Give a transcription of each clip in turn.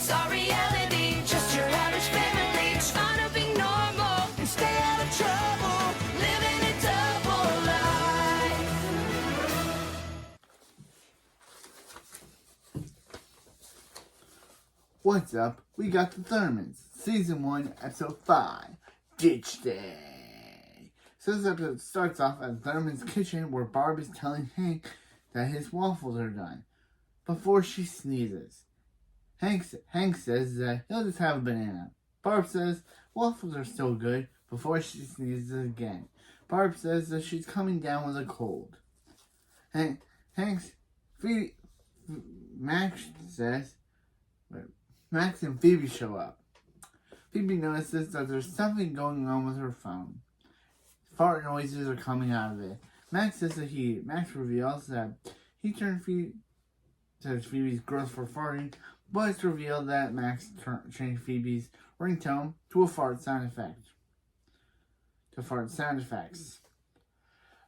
It's our reality, just your average family trying to be normal and stay out of trouble, living a double life. What's up? We got the Thundermans, Season 1, Episode 5, Ditch Day. So this episode starts off at Thunderman's kitchen where Barb is telling Hank that his waffles are done before she sneezes. Hank says that he'll just have a banana. Barb says waffles are still good before she sneezes again. Barb says that she's coming down with a cold. Max and Phoebe show up. Phoebe notices that there's something going on with her phone. Fart noises are coming out of it. Max reveals that he turned Phoebe's girls for farting, but it's revealed that Max changed Phoebe's ringtone to a fart sound effect.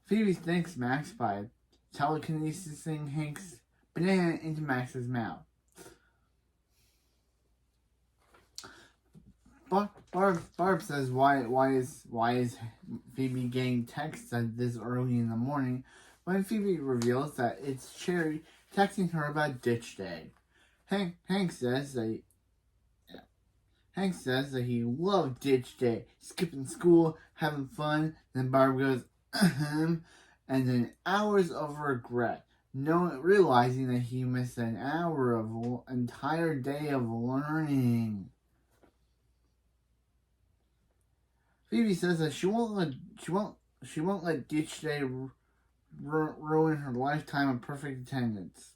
Phoebe thanks Max by telekinesising Hank's banana into Max's mouth. Barb says why is Phoebe getting texts at this early in the morning when Phoebe reveals that it's Cherry texting her about Ditch Day. Hank says that he loved Ditch Day, skipping school, having fun. Then Barb goes, and then hours of regret, realizing that he missed an hour of an entire day of learning. Phoebe says that she won't let Ditch Day ruin her lifetime of perfect attendance.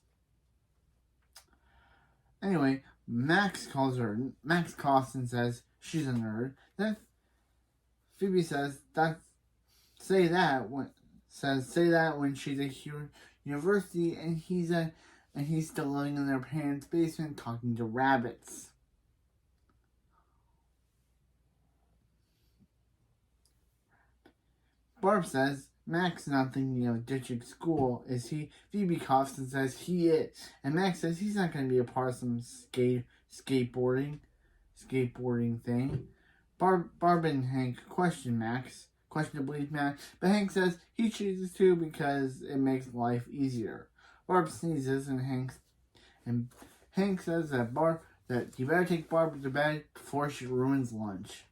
Anyway, Max calls and says she's a nerd. Then Phoebe says say that when she's at university and he's still living in their parents' basement talking to rabbits. Barb says Max not thinking of ditching school, is he? Phoebe coughs and says he is. And Max says he's not going to be a part of some skateboarding thing. Barb and Hank question Max, but Hank says he chooses to because it makes life easier. Barb sneezes and Hank says that you better take Barb to bed before she ruins lunch.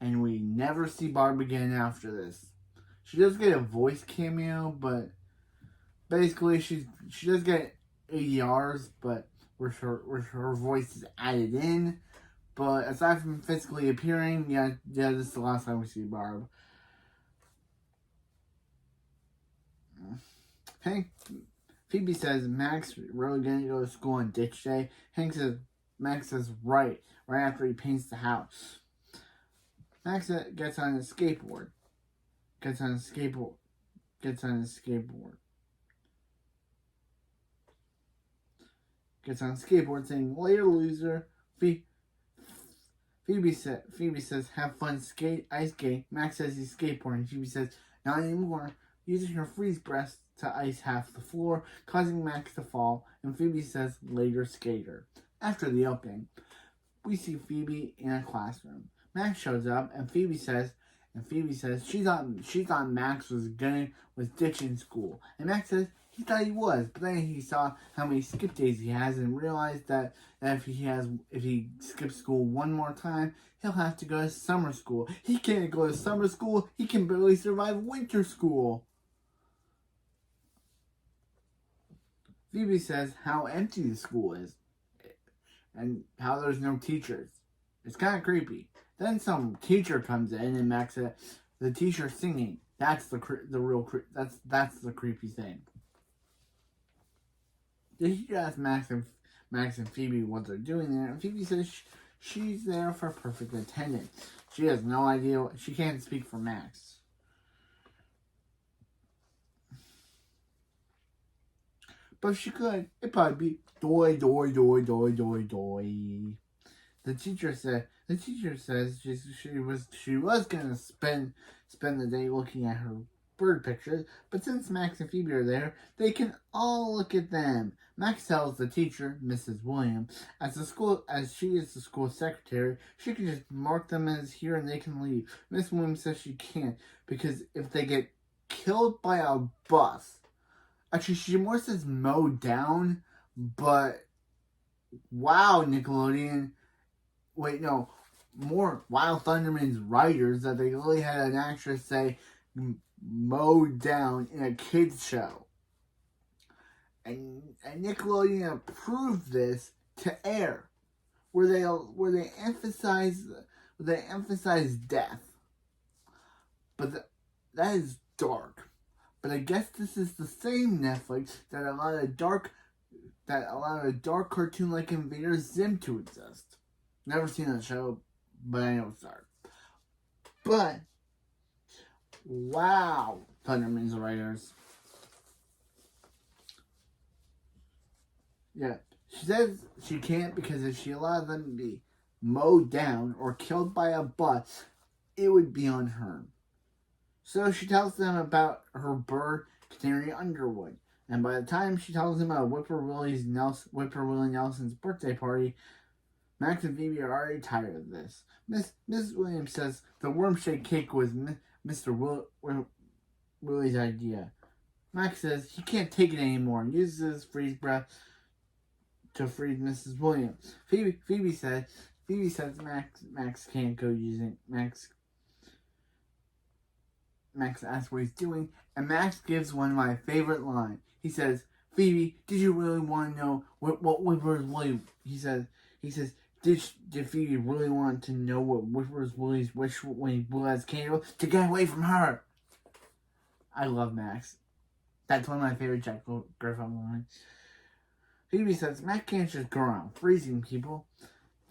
And we never see Barb again after this. She does get a voice cameo, but basically she does get ADRs, but where her voice is added in. But aside from physically appearing, yeah, this is the last time we see Barb. Phoebe says Max really gonna go to school on Ditch Day. Max says right after he paints the house. Max gets on his skateboard. Saying, later, loser. Phoebe says, have fun ice skating. Max says he's skateboarding. Phoebe says, not anymore. Using her freeze breath to ice half the floor, causing Max to fall. And Phoebe says, later, skater. After the opening, we see Phoebe in a classroom. Max shows up, and Phoebe says she thought Max was ditching school, and Max says he thought he was, but then he saw how many skip days he has and realized that if he skips school one more time, he'll have to go to summer school. He can't go to summer school. He can barely survive winter school. Phoebe says how empty the school is, and how there's no teachers. It's kind of creepy. Then some teacher comes in and Max says, the teacher singing. That's the creepy thing. The teacher asks Max and Phoebe what they're doing there, and Phoebe says she's there for perfect attendance. She has no idea. She can't speak for Max. But if she could, it'd probably be doy. The teacher says she was gonna spend the day looking at her bird pictures, but since Max and Phoebe are there, they can all look at them. Max tells the teacher, Mrs. Williams, as she is the school secretary, she can just mark them as here and they can leave. Miss Williams says she can't, because if they get killed by a bus, actually she more says mowed down, but wow, Nickelodeon. Wait, no. More Wild Thunderman's writers that they really had an actress say mowed down in a kids show. And Nickelodeon approved this to air, where they emphasize death. But that is dark. But I guess this is the same Netflix that allowed a dark cartoon like Invader Zim to exist. Never seen that show, but I know it's dark. But wow, Thunderman's writers. Yeah, she says she can't because if she allowed them to be mowed down or killed by a bus, it would be on her. So she tells them about her bird, Canary Underwood. And by the time she tells them about Whippoorwilly Nelson's birthday party, Max and Phoebe are already tired of this. Mrs. Williams says the worm-shaped cake was Mr. Willie's idea. Max says he can't take it anymore and uses his freeze breath to freeze Mrs. Williams. Phoebe says Max can't go using Max asks what he's doing, and Max gives one of my favorite lines. He says, "Phoebe, did you really want to know what Whipper's Willie?" He says, Did Phoebe really want to know what Whipper's Willie's wish when he blew out his candle? To get away from her! I love Max. That's one of my favorite Jack Griffin lines. Phoebe says, Max can't just go around freezing people.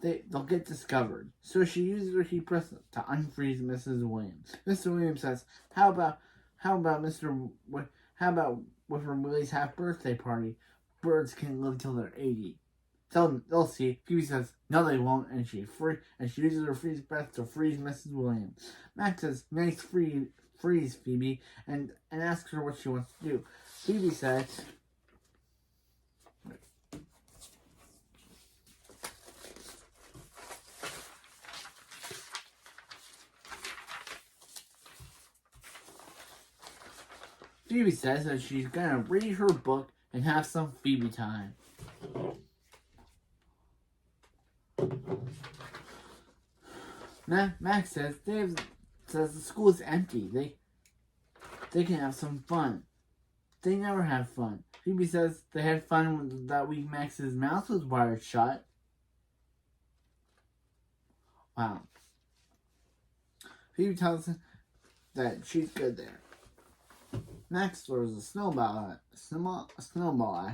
They'll get discovered. So she uses her heat press to unfreeze Mrs. Williams. Mr. Williams says, How about Whipper Willie's half birthday party? Birds can live till they're 80. They'll see. Phoebe says, no they won't, and she uses her freeze breath to freeze Mrs. Williams. Max says, nice freeze, Phoebe, and asks her what she wants to do. Phoebe says, that she's gonna read her book and have some Phoebe time. Max says the school is empty. They can have some fun. They never have fun. Phoebe says they had fun that week Max's mouth was wired shut. Wow. Phoebe tells him that she's good there. Max throws a snowball at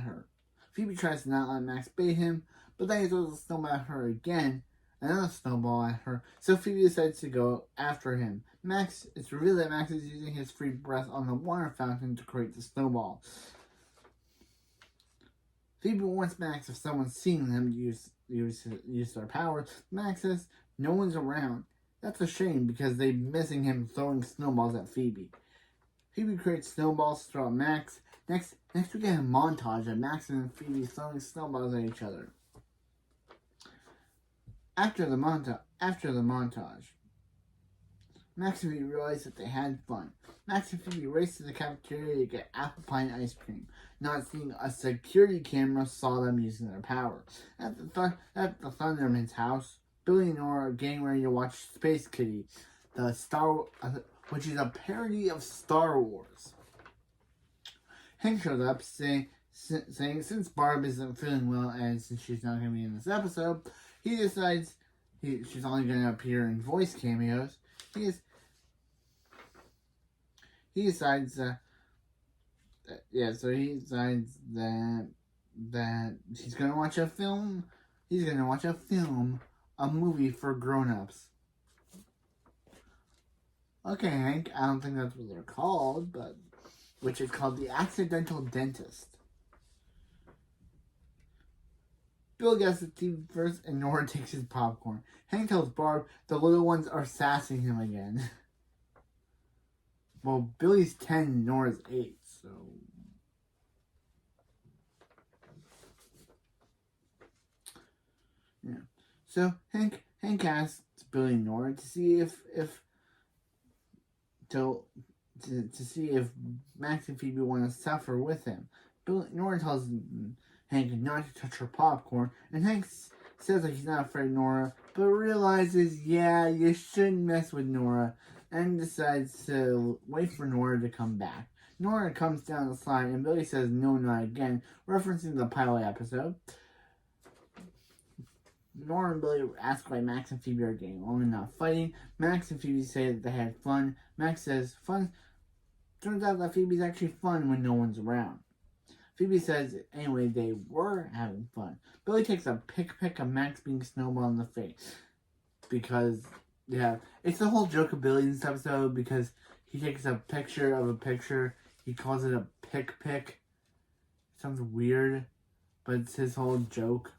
her. Phoebe tries to not let Max bait him, but then he throws a snowball at her again, another snowball at her, so Phoebe decides to go after him. It's revealed that Max is using his free breath on the water fountain to create the snowball. Phoebe warns Max if someone's seeing them use their powers. Max says no one's around. That's a shame because they're missing him throwing snowballs at Phoebe. Phoebe creates snowballs to throw at Max. Next we get a montage of Max and Phoebe throwing snowballs at each other. After the montage, Max and Phoebe realize that they had fun. Max and Phoebe race to the cafeteria to get apple pie and ice cream. Not seeing a security camera saw them using their power. At the Thunderman's house, Billy and Nora are getting ready to watch Space Kitty, which is a parody of Star Wars. Hank shows up saying since Barb isn't feeling well and since she's not going to be in this episode, he decides she's only going to appear in voice cameos. He decides that he's going to watch a film. He's going to watch a movie for grown-ups. Okay, Hank, I don't think that's what they're called, but which is called The Accidental Dentist. Bill gets the TV first, and Nora takes his popcorn. Hank tells Barb the little ones are sassing him again. Well, Billy's 10, Nora's 8, so... Yeah. So, Hank asks Billy and Nora to see if see if Max and Phoebe want to suffer with him. Nora tells Hank not to touch her popcorn, and Hank says that he's not afraid of Nora, but realizes, yeah, you shouldn't mess with Nora, and decides to wait for Nora to come back. Nora comes down the slide, and Billy says, no, not again, referencing the pilot episode. Nora and Billy ask why Max and Phoebe are getting along and not fighting. Max and Phoebe say that they had fun. Max says, fun. Turns out that Phoebe's actually fun when no one's around. Phoebe says, anyway, they were having fun. Billy takes a pic of Max being snowballed in the face. Because, yeah, it's the whole joke of Billy in this episode because he takes a picture of a picture. He calls it a pic. It sounds weird, but it's his whole joke.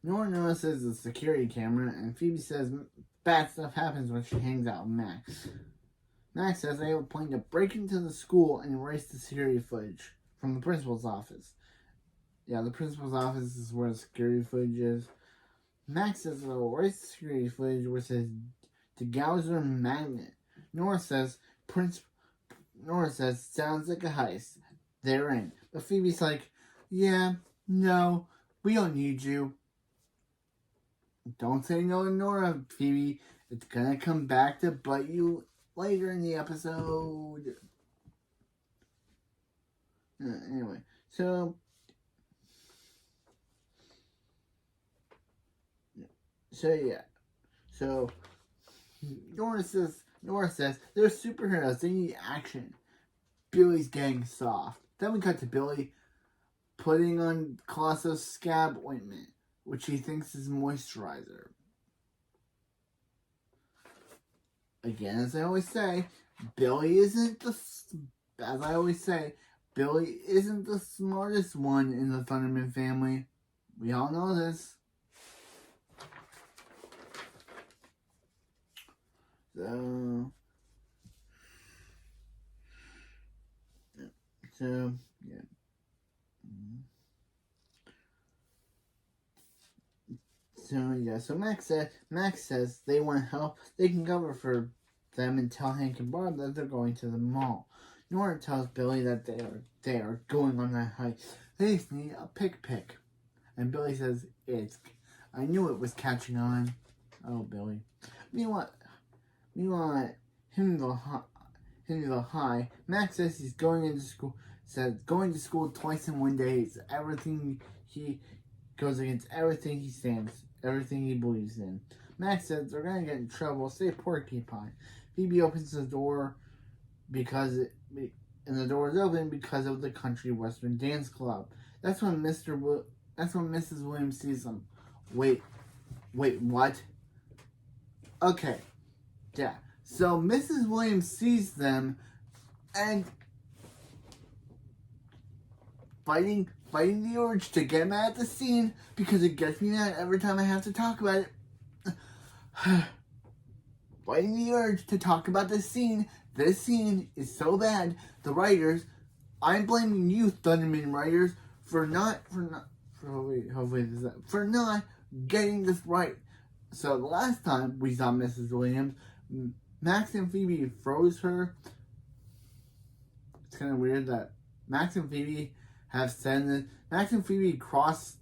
Nora notices the security camera, and Phoebe says bad stuff happens when she hangs out with Max. Max says they were planning to break into the school and erase the security footage from the principal's office. Yeah, the principal's office is where the security footage is. Max says they'll erase the security footage, which says degauser magnet. Nora says, sounds like a heist. They're in. But Phoebe's like, yeah, no, we don't need you. Don't say no to Nora, Phoebe. It's gonna come back to bite you later in the episode. Anyway, so yeah. So Nora says they're superheroes. They need action. Billy's getting soft. Then we cut to Billy putting on Colosso's scab ointment, which he thinks is moisturizer. Again, as I always say, Billy isn't the smartest one in the Thunderman family. We all know this. So yeah. So Max says they want help. They can cover for them and tell Hank and Barb that they're going to the mall. Nora tells Billy that they are going on that hike. They just need a pic. And Billy says, I knew it was catching on. Oh, Billy. Meanwhile, him the high. Max says he's going to school twice in one day is everything he goes against everything he stands, everything he believes in. Max says they're gonna get in trouble. Say porcupine. Phoebe opens the door and the door is open because of the country western dance club. That's when Mrs. Williams sees them. Wait, what? Okay, yeah. So Mrs. Williams sees them and fighting the urge to get mad at the scene because it gets me mad every time I have to talk about it. Fighting the urge to talk about this scene. This scene is so bad. The writers, I'm blaming you, Thunderman writers, for not getting this right. So the last time we saw Mrs. Williams, Max and Phoebe froze her. It's kind of weird that Max and Phoebe have said that Max and Phoebe cross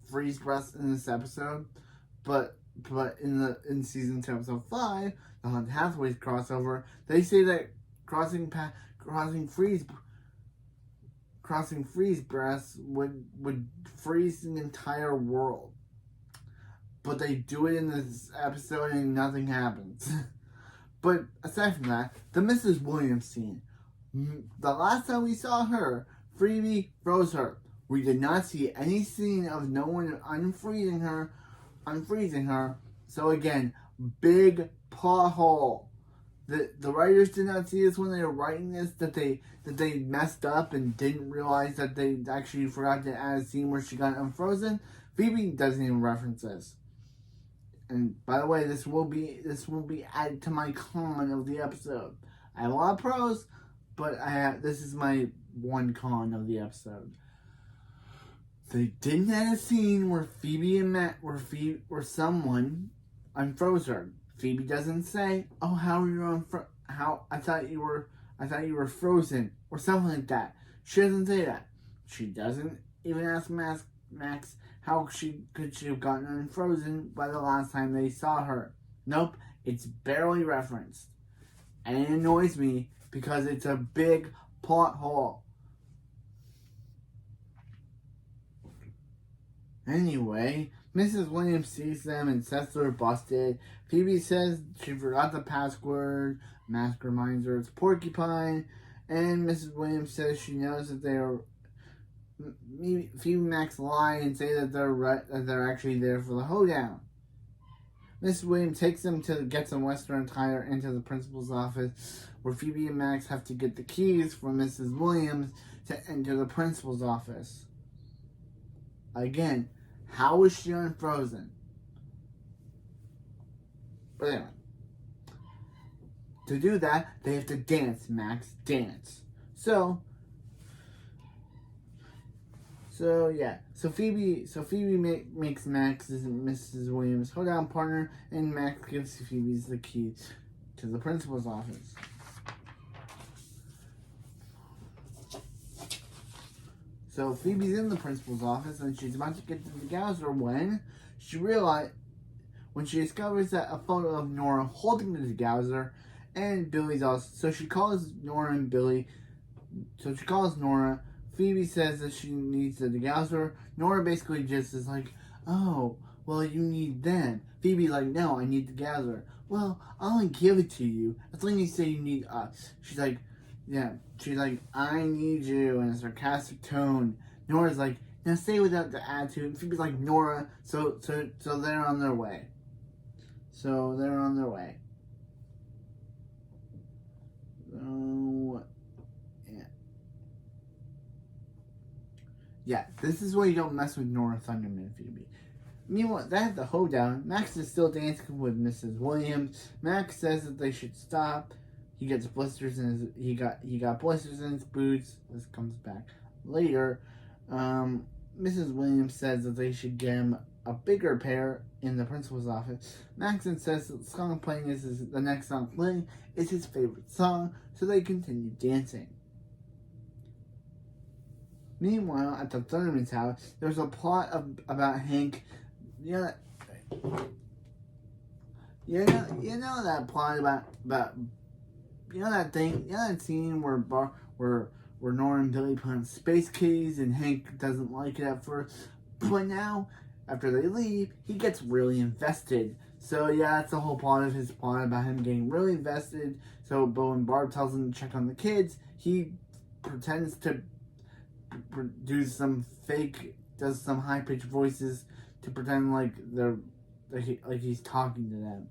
freeze breaths in this episode, but in season 2, episode 5, the Haunted Hathaway's crossover, they say that crossing freeze breaths would freeze the entire world. But they do it in this episode and nothing happens. But aside from that, the Mrs. Williams scene. The last time we saw her, Phoebe froze her. We did not see any scene of no one unfreezing her. So again, big plot hole. The writers did not see this when they were writing this, that they messed up and didn't realize that they actually forgot to add a scene where she got unfrozen. Phoebe doesn't even reference this. And by the way, this will be added to my con of the episode. I have a lot of pros, but this is my one con of the episode. They didn't have a scene where Phoebe and Matt where someone unfroze her. Phoebe doesn't say, "Oh, how are you how I thought you were frozen," or something like that. She doesn't say that. She doesn't even ask Max how could she have gotten unfrozen by the last time they saw her. Nope, it's barely referenced. And it annoys me because it's a big plot hole. Anyway, Mrs. Williams sees them and says they're busted. Phoebe says she forgot the password. Max reminds her it's Porcupine. And Mrs. Williams says she knows that they are. Phoebe and Max lie and say that they're actually there for the hoedown. Mrs. Williams takes them to get some Western Tire into the principal's office, where Phoebe and Max have to get the keys from Mrs. Williams to enter the principal's office. Again, how is she unfrozen? But anyway, to do that, they have to dance, Max, dance. So Phoebe makes Max Mrs. Williams' hold down partner, and Max gives Phoebe the key to the principal's office. So Phoebe's in the principal's office, and she's about to get to the degauser when she discovers that a photo of Nora holding the degauser, and Billy's also. So she calls Nora and Billy. So she calls Nora. Phoebe says that she needs the degauser. Nora basically just is like, "Oh, well, you need them." Phoebe's like, "No, I need the degauser." "Well, I'll only give it to you as long as you say you need us." She's like, "Yeah." She's like, "I need you," in a sarcastic tone. Nora's like, "Now say without the attitude." And Phoebe's like, "Nora." So they're on their way. So yeah, this is why you don't mess with Nora, Thunderman, and Phoebe. Meanwhile, they have the hoedown. Max is still dancing with Mrs. Williams. Max says that they should stop. He gets blisters in he got blisters in his boots. This comes back later. Mrs. Williams says that they should get him a bigger pair in the principal's office. Max says that the song playing the next song playing is his favorite song, so they continue dancing. Meanwhile, at the thunderman's house, there's a plot about Hank. You know that plot about that scene where Nora and Billy put on space keys and Hank doesn't like it at first, but now after they leave, he gets really invested. So yeah, that's the whole plot of his plot about him getting really invested. So, but when Barb tells him to check on the kids, he pretends to does some high-pitched voices to pretend like he's talking to them.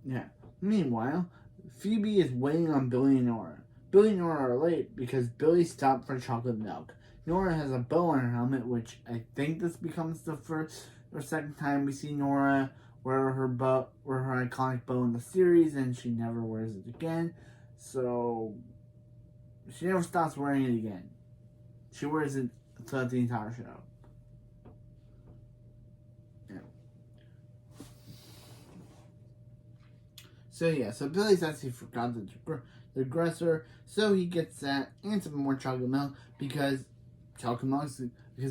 Yeah. Meanwhile, Phoebe is waiting on Billy and Nora. Billy and Nora are late because Billy stopped for chocolate milk. Nora has a bow on her helmet, which I think this becomes the first or second time we see Nora wear her iconic bow in the series, and she never wears it again. So she never stops wearing it again. She wears it throughout the entire show. So Billy says he forgot the aggressor, so he gets that and some more chocolate milk because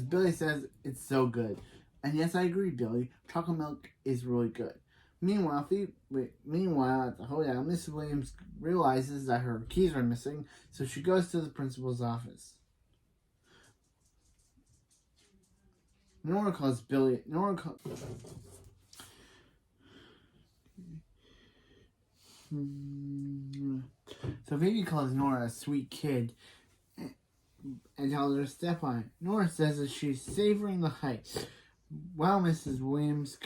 Billy says it's so good. And yes, I agree, Billy. Chocolate milk is really good. Meanwhile, at the hoedown, Mrs. Williams realizes that her keys are missing, so she goes to the principal's office. Nora calls Billy. So Phoebe calls Nora a sweet kid and tells her to step on it. Nora says that she's savoring the hike. While Mrs. Williams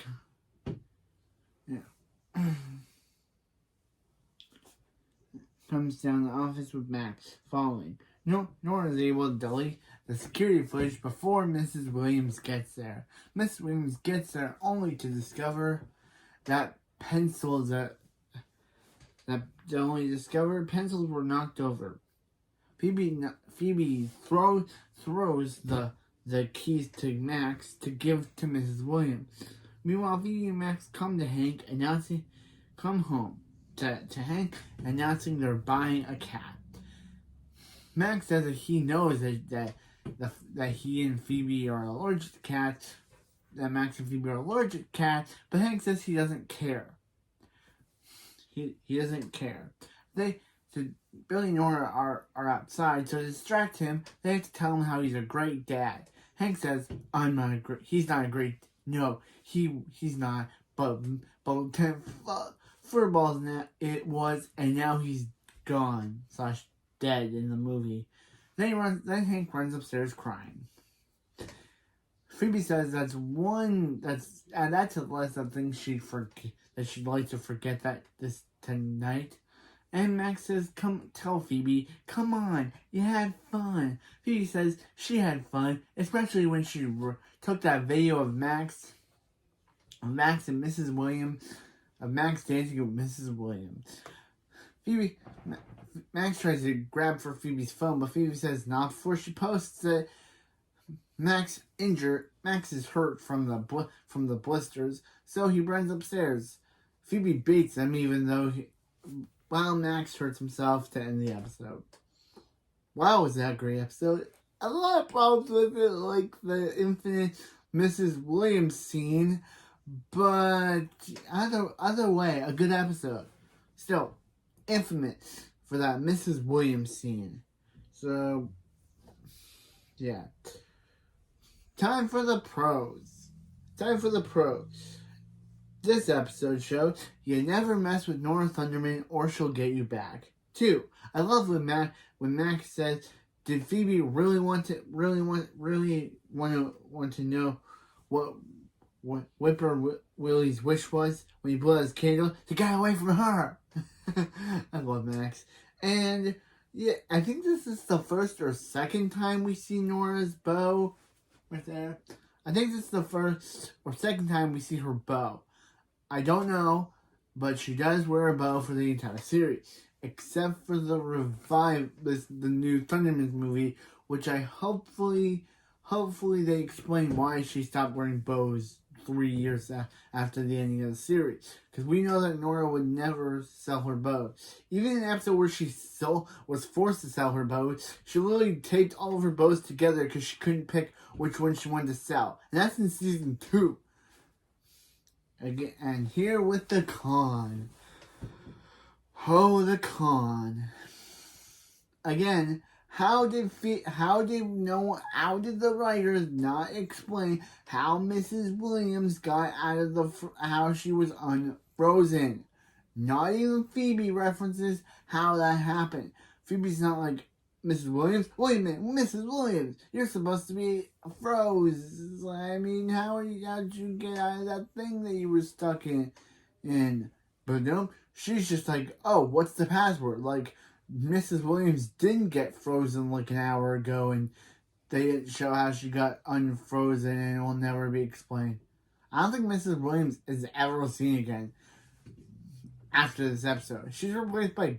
comes down the office with Max following. Nora is able to the security footage before Mrs. Williams gets there. Mrs. Williams gets there only to discover that pencils that they only discovered pencils were knocked over. Phoebe throws the keys to Max to give to Mrs. Williams. Meanwhile, Phoebe and Max come home to Hank, announcing they're buying a cat. Max says that he knows that he and Phoebe are allergic to cats, that Max and Phoebe are allergic to cats, but Hank says he doesn't care. He doesn't care. Billy and Nora are outside, so to distract him, they have to tell him how he's a great dad. Hank says, he's not a great, no, he's not, but Lieutenant Furball's it was, and now he's gone, / dead in the movie. Then Hank runs upstairs crying. Phoebe says that's a list of things she'd like to forget this tonight. And Max says, "Come, tell Phoebe, come on, you had fun." Phoebe says she had fun, especially when she took that video of Max and Mrs. Williams, of Max dancing with Mrs. Williams. Max tries to grab for Phoebe's phone, but Phoebe says not before she posts that Max is hurt from the blisters, so he runs upstairs. Phoebe beats him, even though while Max hurts himself to end the episode. Wow, was that a great episode? A lot of problems with it, like the infinite Mrs. Williams scene, but either way, a good episode. Still, infamous for that Mrs. Williams scene. So, yeah. Time for the pros. This episode shows you never mess with Nora Thunderman or she'll get you back. 2. I love when Max says, "Did Phoebe really want to know what Whipper Willie's wish was when he blew out his candle to get away from her?" I love Max. And yeah, I think this is the first or second time we see Nora's bow right there. I think this is the first or second time we see her bow. I don't know, but she does wear a bow for the entire series, except for the new Thunderman movie, which I hopefully they explain why she stopped wearing bows 3 years after the ending of the series. Because we know that Nora would never sell her bow. Even in an episode where she was forced to sell her bow, she literally taped all of her bows together because she couldn't pick which one she wanted to sell. And that's in season 2. Again, and here with the con. Oh, the con. Again, how did the writers not explain how Mrs. Williams got out of how she was unfrozen? Not even Phoebe references how that happened. Phoebe's not like, "Mrs. Williams, wait a minute, Mrs. Williams, you're supposed to be froze. I mean, how'd you get out of that thing that you were stuck in?" But no, she's just like, "Oh, what's the password?" Like, Mrs. Williams didn't get frozen like an hour ago, and they didn't show how she got unfrozen, and it will never be explained. I don't think Mrs. Williams is ever seen again after this episode. She's replaced by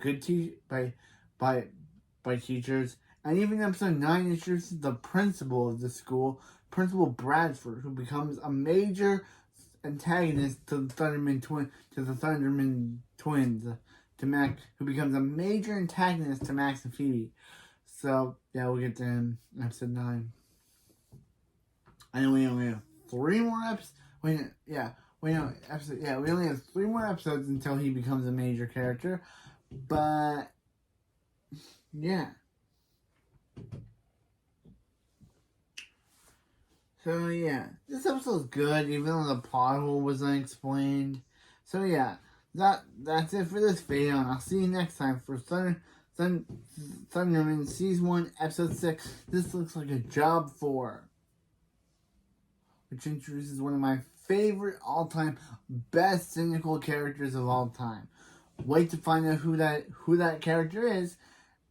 by teachers, and even in episode 9 introduces the principal of the school, Principal Bradford, who becomes a major antagonist to the Thunderman twins, to Max, who becomes a major antagonist to Max and Phoebe. So yeah, we'll get to him in episode 9. I know we only have 3 more episodes. We only have 3 more episodes until he becomes a major character, but yeah. So yeah, this episode's good, even though the plot hole was unexplained. So yeah, that's it for this video, and I'll see you next time for Thunderman Season 1, Episode 6. This looks like a Job 4, which introduces one of my favorite all-time, best cynical characters of all time. Wait to find out who that character is,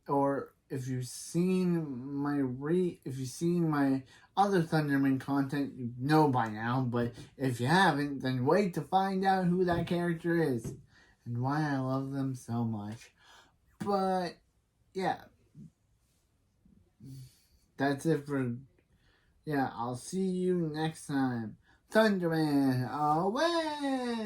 or if you've seen my other Thunderman content, you know by now. But if you haven't, then wait to find out who that character is and why I love them so much. But yeah, that's it for. Yeah, I'll see you next time. Thunderman away!